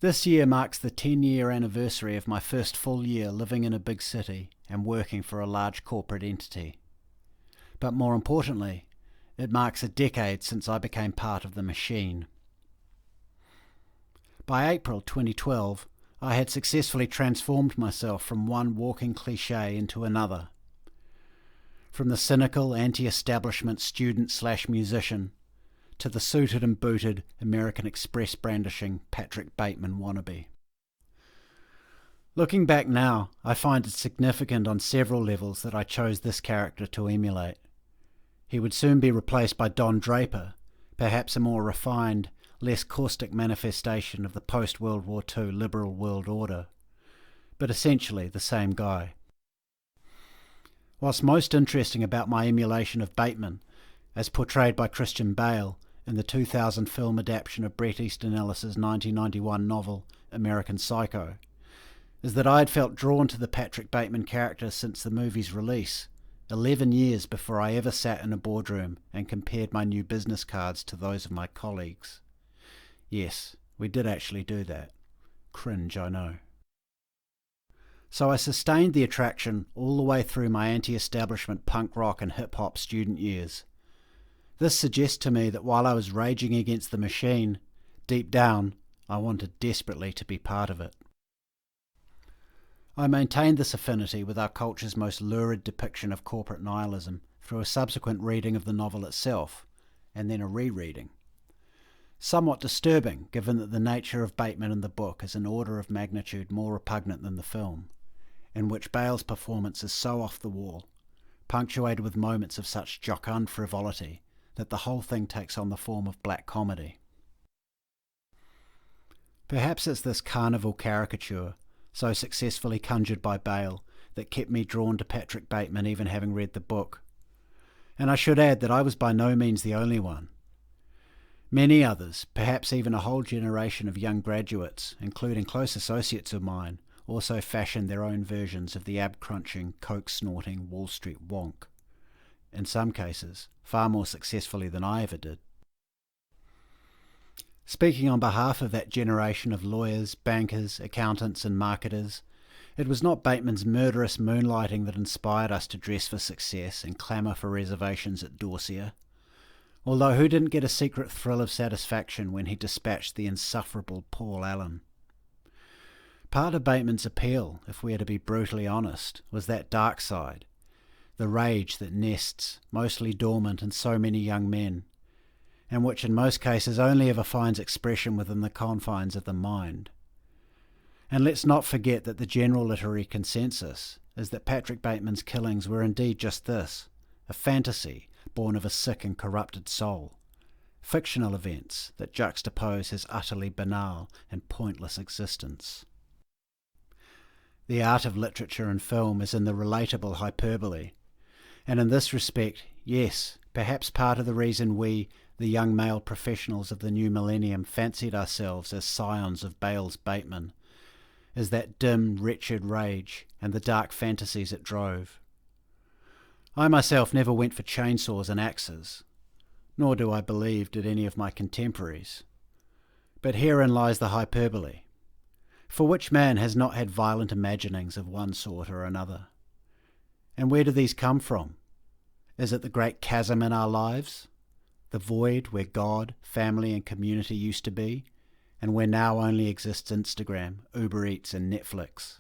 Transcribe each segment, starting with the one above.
This year marks the 10-year anniversary of my first full year living in a big city and working for a large corporate entity. But more importantly, it marks a decade since I became part of the machine. By April 2012, I had successfully transformed myself from one walking cliché into another. From the cynical, anti-establishment student/musician to the suited and booted American Express brandishing Patrick Bateman wannabe. Looking back now, I find it significant on several levels that I chose this character to emulate. He would soon be replaced by Don Draper, perhaps a more refined, less caustic manifestation of the post-World War II liberal world order, but essentially the same guy. Whilst most interesting about my emulation of Bateman, as portrayed by Christian Bale in the 2000 film adaptation of Bret Easton Ellis's 1991 novel American Psycho, is that I had felt drawn to the Patrick Bateman character since the movie's release, 11 years before I ever sat in a boardroom and compared my new business cards to those of my colleagues. Yes, we did actually do that. Cringe, I know. So I sustained the attraction all the way through my anti-establishment punk rock and hip-hop student years. This suggests to me that while I was raging against the machine, deep down, I wanted desperately to be part of it. I maintained this affinity with our culture's most lurid depiction of corporate nihilism through a subsequent reading of the novel itself, and then a rereading. Somewhat disturbing, given that the nature of Bateman in the book is an order of magnitude more repugnant than the film, in which Bale's performance is so off the wall, punctuated with moments of such jocund frivolity, that the whole thing takes on the form of black comedy. Perhaps it's this carnival caricature, so successfully conjured by Bale, that kept me drawn to Patrick Bateman even having read the book. And I should add that I was by no means the only one. Many others, perhaps even a whole generation of young graduates, including close associates of mine, also fashioned their own versions of the ab-crunching, coke-snorting Wall Street wonk. In some cases, far more successfully than I ever did. Speaking on behalf of that generation of lawyers, bankers, accountants and marketers, it was not Bateman's murderous moonlighting that inspired us to dress for success and clamour for reservations at Dorsia. Although who didn't get a secret thrill of satisfaction when he dispatched the insufferable Paul Allen? Part of Bateman's appeal, if we are to be brutally honest, was that dark side, the rage that nests, mostly dormant in so many young men, and which in most cases only ever finds expression within the confines of the mind. And let's not forget that the general literary consensus is that Patrick Bateman's killings were indeed just this, a fantasy born of a sick and corrupted soul, fictional events that juxtapose his utterly banal and pointless existence. The art of literature and film is in the relatable hyperbole, and in this respect, yes, perhaps part of the reason we, the young male professionals of the new millennium, fancied ourselves as scions of Bale's Bateman, is that dim, wretched rage and the dark fantasies it drove. I myself never went for chainsaws and axes, nor do I believe did any of my contemporaries. But herein lies the hyperbole. For which man has not had violent imaginings of one sort or another? And where do these come from? Is it the great chasm in our lives? The void where God, family and community used to be, and where now only exists Instagram, Uber Eats and Netflix?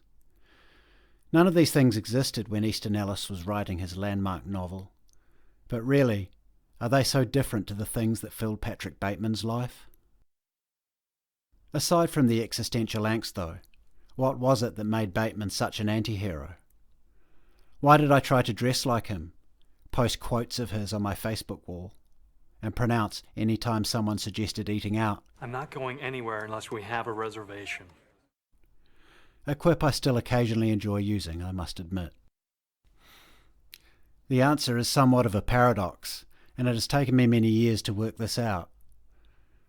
None of these things existed when Easton Ellis was writing his landmark novel. But really, are they so different to the things that filled Patrick Bateman's life? Aside from the existential angst though, what was it that made Bateman such an anti-hero? Why did I try to dress like him, post quotes of his on my Facebook wall, and pronounce any time someone suggested eating out? I'm not going anywhere unless we have a reservation. A quip I still occasionally enjoy using, I must admit. The answer is somewhat of a paradox, and it has taken me many years to work this out.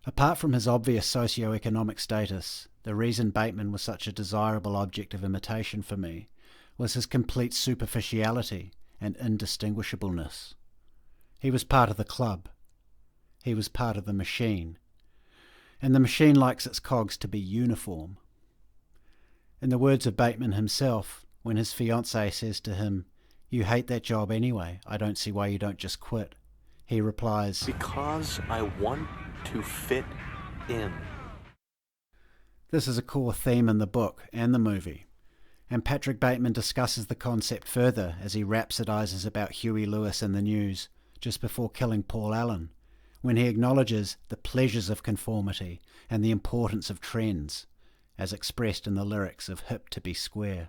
Apart from his obvious socio-economic status, the reason Bateman was such a desirable object of imitation for me was his complete superficiality and indistinguishableness. He was part of the club. He was part of the machine. and the machine likes its cogs to be uniform. In the words of Bateman himself, when his fiancée says to him, "You hate that job anyway, I don't see why you don't just quit," he replies, "Because I want to fit in." This is a core theme in the book and the movie, and Patrick Bateman discusses the concept further as he rhapsodizes about Huey Lewis in the news just before killing Paul Allen, when he acknowledges the pleasures of conformity and the importance of trends, as expressed in the lyrics of Hip to Be Square.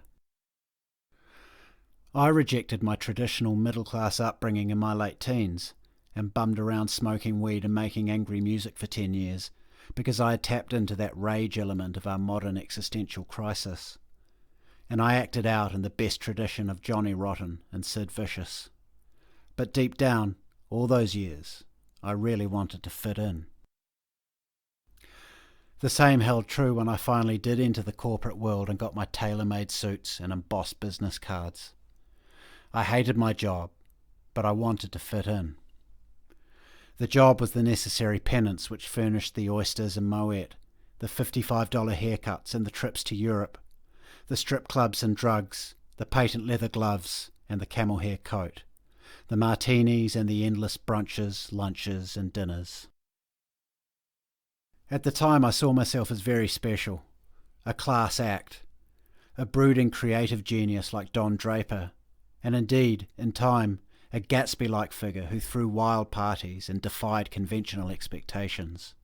I rejected my traditional middle-class upbringing in my late teens and bummed around smoking weed and making angry music for 10 years because I had tapped into that rage element of our modern existential crisis. And I acted out in the best tradition of Johnny Rotten and Sid Vicious. But deep down, all those years, I really wanted to fit in. The same held true when I finally did enter the corporate world and got my tailor-made suits and embossed business cards. I hated my job, but I wanted to fit in. The job was the necessary penance which furnished the oysters and Moet, the $55 haircuts and the trips to Europe, the strip clubs and drugs, the patent leather gloves and the camel hair coat, the martinis and the endless brunches, lunches and dinners. At the time I saw myself as very special, a class act, a brooding creative genius like Don Draper, and indeed, in time, a Gatsby-like figure who threw wild parties and defied conventional expectations.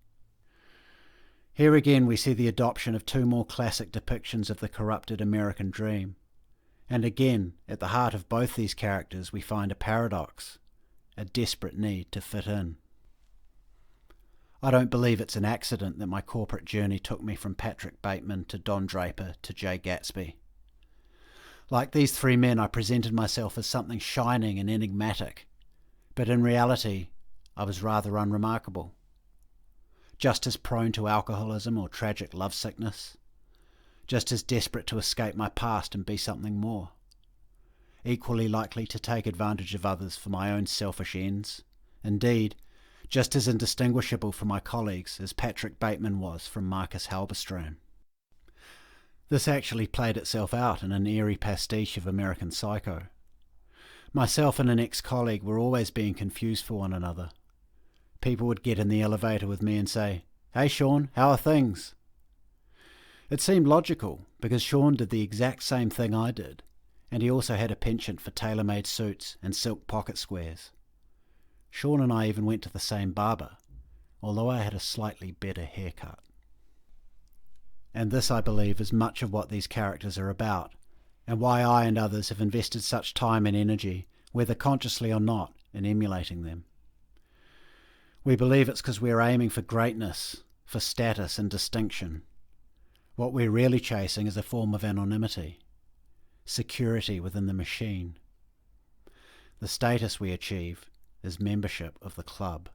Here again we see the adoption of two more classic depictions of the corrupted American dream. And again, at the heart of both these characters we find a paradox, a desperate need to fit in. I don't believe it's an accident that my corporate journey took me from Patrick Bateman to Don Draper to Jay Gatsby. Like these three men, I presented myself as something shining and enigmatic, but in reality, I was rather unremarkable. Just as prone to alcoholism or tragic lovesickness, just as desperate to escape my past and be something more, equally likely to take advantage of others for my own selfish ends, indeed, just as indistinguishable from my colleagues as Patrick Bateman was from Marcus Halberstram. This actually played itself out in an eerie pastiche of American Psycho. Myself and an ex-colleague were always being confused for one another. People would get in the elevator with me and say, "Hey Sean, how are things?" It seemed logical, because Sean did the exact same thing I did, and he also had a penchant for tailor-made suits and silk pocket squares. Sean and I even went to the same barber, although I had a slightly better haircut. And this, I believe, is much of what these characters are about, and why I and others have invested such time and energy, whether consciously or not, in emulating them. We believe it's because we're aiming for greatness, for status and distinction. What we're really chasing is a form of anonymity, security within the machine. The status we achieve is membership of the club.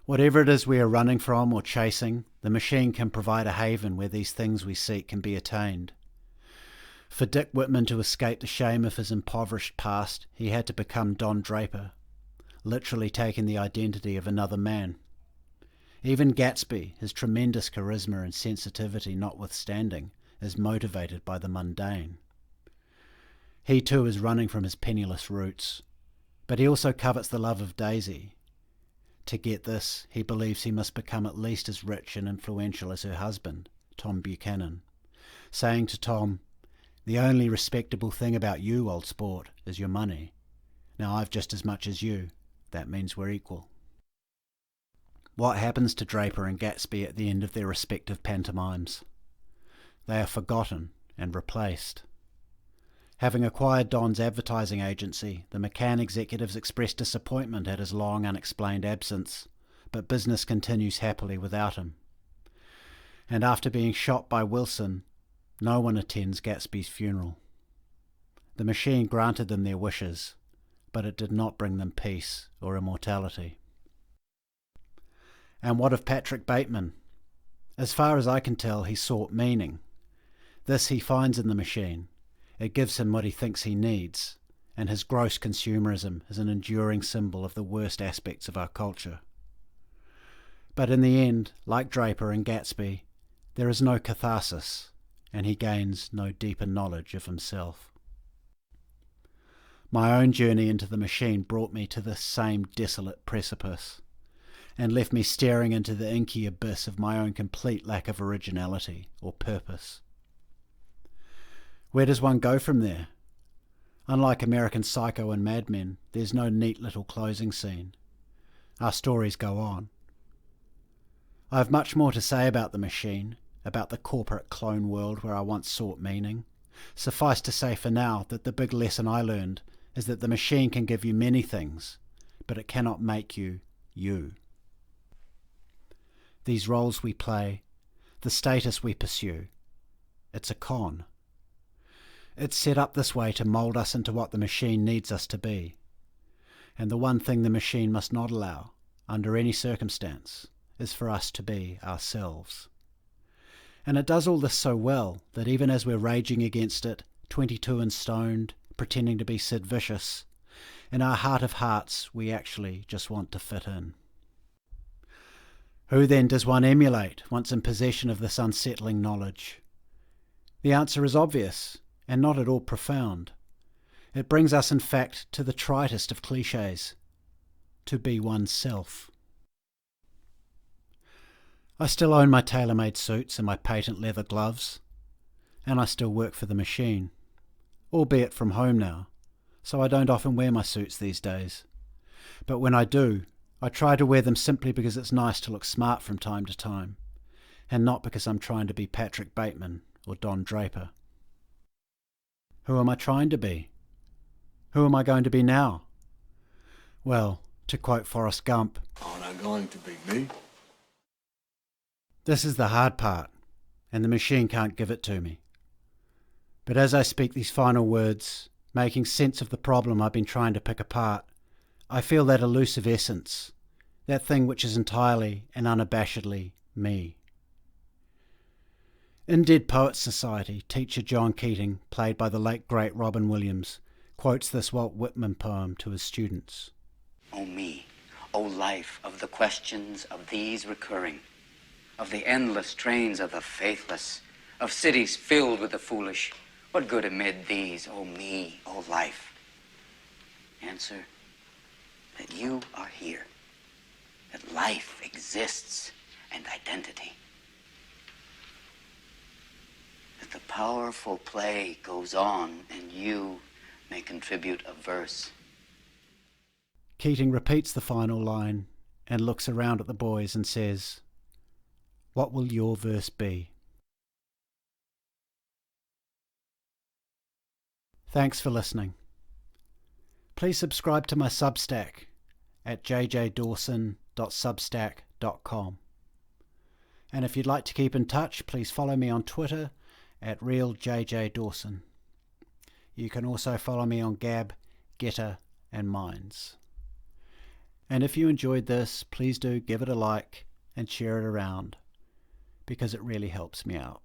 Whatever it is we are running from or chasing, the machine can provide a haven where these things we seek can be attained. For Dick Whitman to escape the shame of his impoverished past, he had to become Don Draper, literally taking the identity of another man. Even Gatsby, his tremendous charisma and sensitivity notwithstanding, is motivated by the mundane. He too is running from his penniless roots, but he also covets the love of Daisy. To get this, he believes he must become at least as rich and influential as her husband, Tom Buchanan, saying to Tom, "The only respectable thing about you, old sport, is your money. Now I've just as much as you. That means we're equal." What happens to Draper and Gatsby at the end of their respective pantomimes? They are forgotten and replaced. Having acquired Don's advertising agency, the McCann executives expressed disappointment at his long unexplained absence, but business continues happily without him. And after being shot by Wilson, no one attends Gatsby's funeral. The machine granted them their wishes, but it did not bring them peace or immortality. And what of Patrick Bateman? As far as I can tell, he sought meaning. This he finds in the machine. It gives him what he thinks he needs, and his gross consumerism is an enduring symbol of the worst aspects of our culture. But in the end, like Draper and Gatsby, there is no catharsis, and he gains no deeper knowledge of himself. My own journey into the machine brought me to this same desolate precipice, and left me staring into the inky abyss of my own complete lack of originality or purpose. Where does one go from there? Unlike American Psycho and Mad Men, there's no neat little closing scene. Our stories go on. I have much more to say about the machine, about the corporate clone world where I once sought meaning. Suffice to say for now that the big lesson I learned is that the machine can give you many things, but it cannot make you you. These roles we play, the status we pursue, it's a con. It's set up this way to mould us into what the machine needs us to be. And the one thing the machine must not allow, under any circumstance, is for us to be ourselves. And it does all this so well that even as we're raging against it, 22 and stoned, pretending to be Sid Vicious, in our heart of hearts we actually just want to fit in. Who then does one emulate once in possession of this unsettling knowledge? The answer is obvious, and not at all profound. It brings us in fact to the tritest of cliches, to be oneself. I still own my tailor-made suits and my patent leather gloves, and I still work for the machine, albeit from home now, so I don't often wear my suits these days. But when I do, I try to wear them simply because it's nice to look smart from time to time, and not because I'm trying to be Patrick Bateman or Don Draper. Who am I trying to be? Who am I going to be now? Well, to quote Forrest Gump, "Aren't I going to be me?" This is the hard part, and the machine can't give it to me. But as I speak these final words, making sense of the problem I've been trying to pick apart, I feel that elusive essence, that thing which is entirely and unabashedly me. In Dead Poets Society, teacher John Keating, played by the late great Robin Williams, quotes this Walt Whitman poem to his students. O me, O life of the questions of these recurring, of the endless trains of the faithless, of cities filled with the foolish, what good amid these, O me, O life? Answer, that you are here, that life exists and identity, that the powerful play goes on and you may contribute a verse. Keating repeats the final line and looks around at the boys and says, "What will your verse be?" Thanks for listening. Please subscribe to my Substack at jjdawson.substack.com. And if you'd like to keep in touch, please follow me on Twitter at RealJJDawson. You can also follow me on Gab, Getter and Minds. And if you enjoyed this, please do give it a like and share it around, because it really helps me out.